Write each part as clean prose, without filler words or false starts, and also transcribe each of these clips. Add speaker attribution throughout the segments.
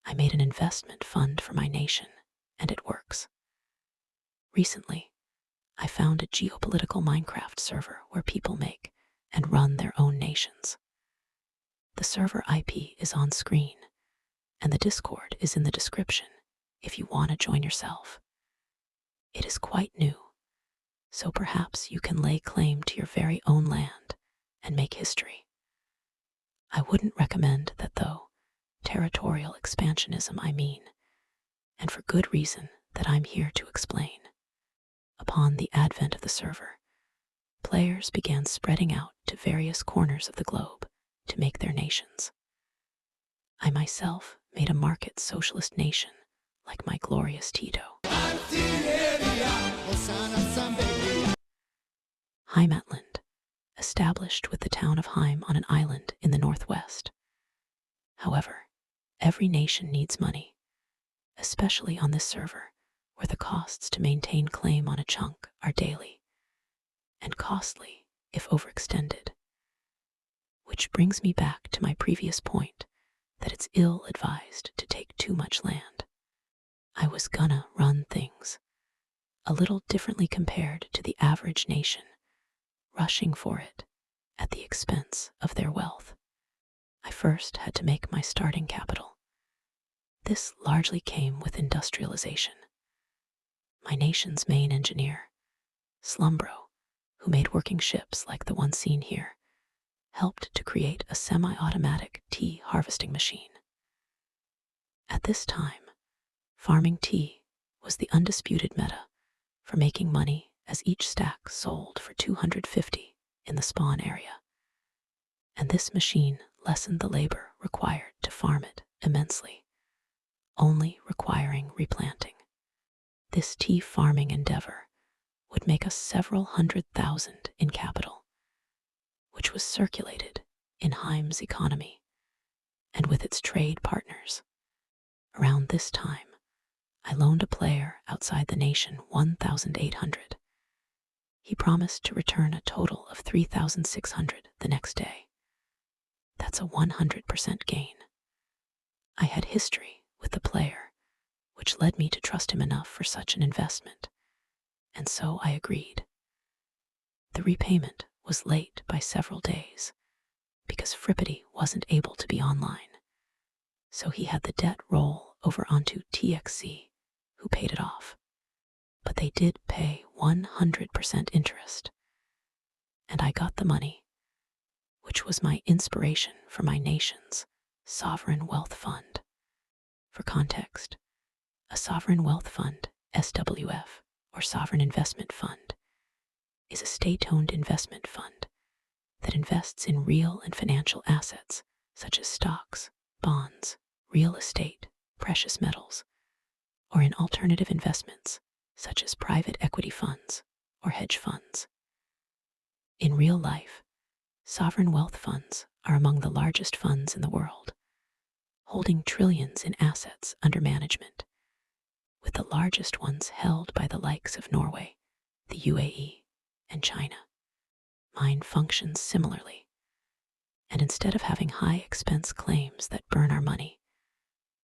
Speaker 1: I made an investment fund for my nation, and it works. Recently, I found a geopolitical Minecraft server where people make and run their own nations. The server IP is on screen, and the Discord is in the description if you want to join yourself. It is quite new, so perhaps you can lay claim to your very own land and make history. I wouldn't recommend that though, territorial expansionism I mean, and for good reason that I'm here to explain. Upon the advent of the server, players began spreading out to various corners of the globe to make their nations. I myself made a market socialist nation like my glorious Tito. Heimatland, established with the town of Heim on an island in the northwest. However, every nation needs money, especially on this server, where the costs to maintain claim on a chunk are daily, and costly if overextended. Which brings me back to my previous point that it's ill-advised to take too much land. I was gonna run things a little differently compared to the average nation, rushing for it at the expense of their wealth. I first had to make my starting capital. This largely came with industrialization. My nation's main engineer, Slumbro, who made working ships like the one seen here, helped to create a semi-automatic tea harvesting machine. At this time, farming tea was the undisputed meta for making money, as each stack sold for 250 in the spawn area. And this machine lessened the labor required to farm it immensely, only requiring replanting. This tea farming endeavor would make us several 100,000 in capital, which was circulated in Heim's economy and with its trade partners. Around this time, I loaned a player outside the nation 1,800. He promised to return a total of 3,600 the next day. That's a 100% gain. I had history with the player, which led me to trust him enough for such an investment, and so I agreed. The repayment was late by several days because Frippity wasn't able to be online, so he had the debt roll over onto TXC, who paid it off. But they did pay 100% interest, and I got the money, which was my inspiration for my nation's Sovereign Wealth Fund. For context, a Sovereign Wealth Fund, SWF, or Sovereign Investment Fund, is a state-owned investment fund that invests in real and financial assets such as stocks, bonds, real estate, precious metals, or in alternative investments such as private equity funds or hedge funds. In real life, sovereign wealth funds are among the largest funds in the world, holding trillions in assets under management, with the largest ones held by the likes of Norway, the UAE, and China. Mine functions similarly, and instead of having high expense claims that burn our money,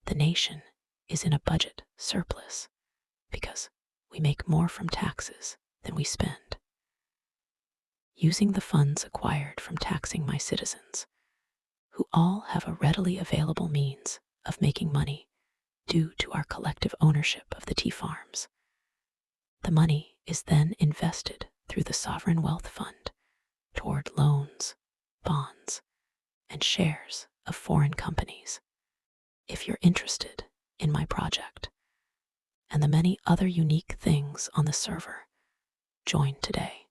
Speaker 1: the nation is in a budget surplus because we make more from taxes than we spend. Using the funds acquired from taxing my citizens, who all have a readily available means of making money due to our collective ownership of the tea farms, the money is then invested through the Sovereign Wealth Fund toward loans, bonds, and shares of foreign companies. If you're interested in my project and the many other unique things on the server, join today.